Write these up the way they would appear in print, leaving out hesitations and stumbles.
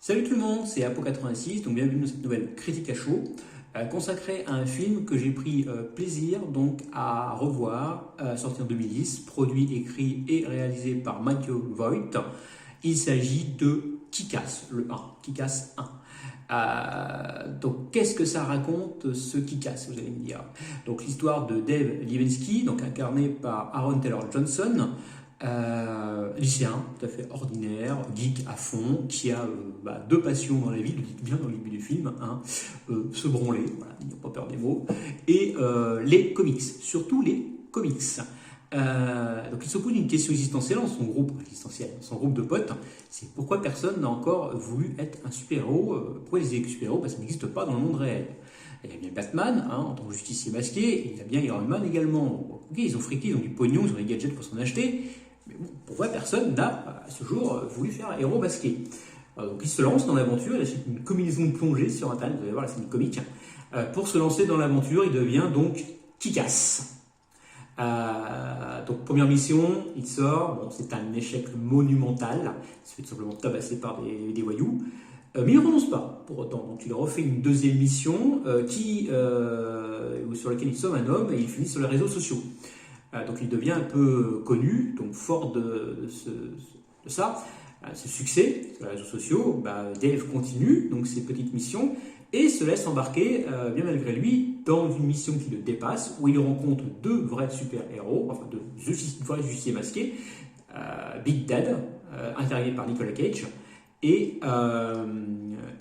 Salut tout le monde, c'est Apo86, donc bienvenue dans cette nouvelle critique à chaud consacrée à un film que j'ai pris plaisir donc à revoir, sorti en 2010, produit, écrit et réalisé par Matthew Voigt. Il s'agit de Kick-Ass, le 1, Kick-Ass 1. Donc qu'est-ce que ça raconte ce Kick-Ass, vous allez me dire. Donc l'histoire de Dave Livinsky, donc incarné par Aaron Taylor Johnson, lycéen, tout à fait ordinaire, geek à fond, qui a deux passions dans la vie, le dites bien dans le début du film, se branler, voilà, n'ayons pas peur des mots, et les comics, surtout les comics. Donc il se pose une question existentielle dans son groupe, de potes, c'est pourquoi personne n'a encore voulu être un super-héros. Pourquoi les super-héros? Ça n'existe pas dans le monde réel. Il y a bien Batman, en tant que justicier masqué, et il y a bien Iron Man également. Ok, ils ont friqué, ils ont du pognon, ils ont des gadgets pour s'en acheter, mais bon, pourquoi personne n'a, à ce jour, voulu faire un héros masqué? Donc il se lance dans l'aventure, il achète une combinaison de plongée sur Internet, vous allez voir, c'est une comique. Pour se lancer dans l'aventure, il devient donc Kick-Ass. Donc première mission, il sort, bon, c'est un échec monumental, il se fait tout simplement tabasser par des voyous, mais il ne renonce pas pour autant, donc il refait une deuxième mission sur laquelle il sauve un homme et il finit sur les réseaux sociaux. Donc il devient un peu connu, donc fort de ça, ce succès sur les réseaux sociaux, Dave continue donc ses petites missions et se laisse embarquer, bien malgré lui, dans une mission qui le dépasse, où il rencontre deux vrais super-héros, enfin deux vrais justiciers masqués, Big Dad, incarné par Nicolas Cage, et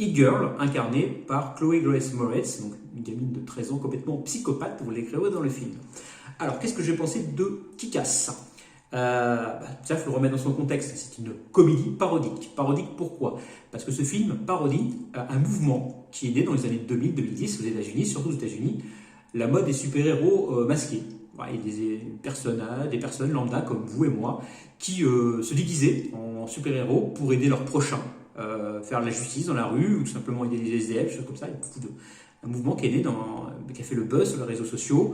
E-Girl, incarnée par Chloé Grace Moretz, donc une gamine de 13 ans complètement psychopathe, vous l'écrivez dans le film. Alors, qu'est-ce que j'ai pensé de Kick-Ass? Ça, il faut le remettre dans son contexte. C'est une comédie parodique. Parodique pourquoi? Parce que ce film parodie un mouvement qui est né dans les années 2000-2010 aux États-Unis, surtout aux États-Unis, la mode des super-héros masqués. Voilà, il y a des personnes lambda comme vous et moi qui se déguisaient en super-héros pour aider leurs prochains, faire de la justice dans la rue ou tout simplement aider les SDF, choses comme ça. Il y a beaucoup un mouvement qui est né, qui a fait le buzz sur les réseaux sociaux.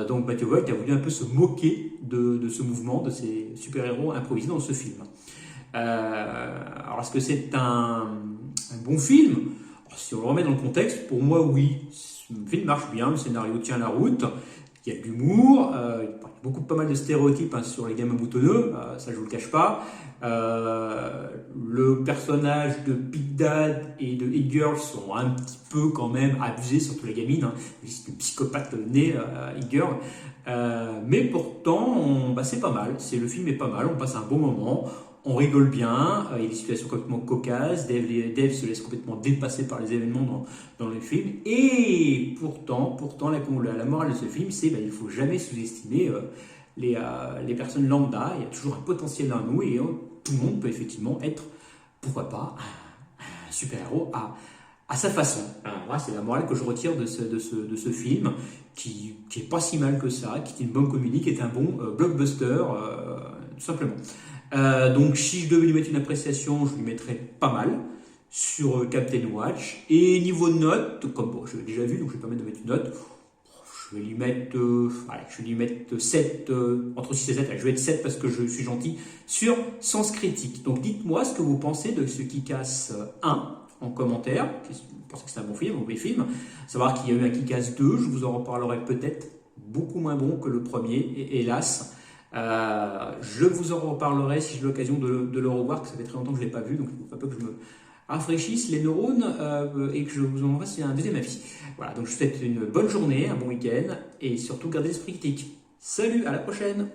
Donc Matthew Voigt a voulu un peu se moquer de ce mouvement, de ces super-héros improvisés dans ce film. Alors est-ce que c'est un bon film? Alors, si on le remet dans le contexte, pour moi oui, le film marche bien, le scénario tient la route, il y a de l'humour, il y a pas mal de stéréotypes sur les gamins boutonneux, ça je vous le cache pas. Le personnage de Big Dad et de E-Girl sont un petit peu quand même abusés, surtout les gamines, c'est une psychopathe née, E-Girl. Mais pourtant, c'est pas mal, le film est pas mal, on passe un bon moment, on rigole bien, il y a des situations complètement cocasses, Dave se laisse complètement dépasser par les événements dans le film, et pourtant la morale de ce film, c'est qu'il ne faut jamais sous-estimer les personnes lambda. Il y a toujours un potentiel en nous, et tout le monde peut effectivement être, pourquoi pas, un super-héros à sa façon. Voilà, c'est la morale que je retire de ce film, qui est pas si mal que ça, qui est une bonne comédie, qui est un bon blockbuster, tout simplement. Donc si je devais lui mettre une appréciation, je lui mettrais pas mal sur Captain Watch. Et niveau note, comme bon, je l'ai déjà vu, donc je vais pas mettre une note. Je vais lui mettre 7, entre 6 et 7, je vais être 7 parce que je suis gentil, sur Sens Critique. Donc dites-moi ce que vous pensez de ce Kick-Ass 1 en commentaire. Vous pensez que c'est un bon film, un mauvais film? Savoir qu'il y a eu un Kick-Ass 2, je vous en reparlerai peut-être, beaucoup moins bon que le premier, hélas. Je vous en reparlerai si j'ai l'occasion de le revoir, que ça fait très longtemps que je ne l'ai pas vu, donc il faut un peu que je me rafraîchisse les neurones et que je vous en fasse un deuxième avis. Voilà, donc je vous souhaite une bonne journée, un bon week-end et surtout gardez l'esprit critique. Salut, à la prochaine!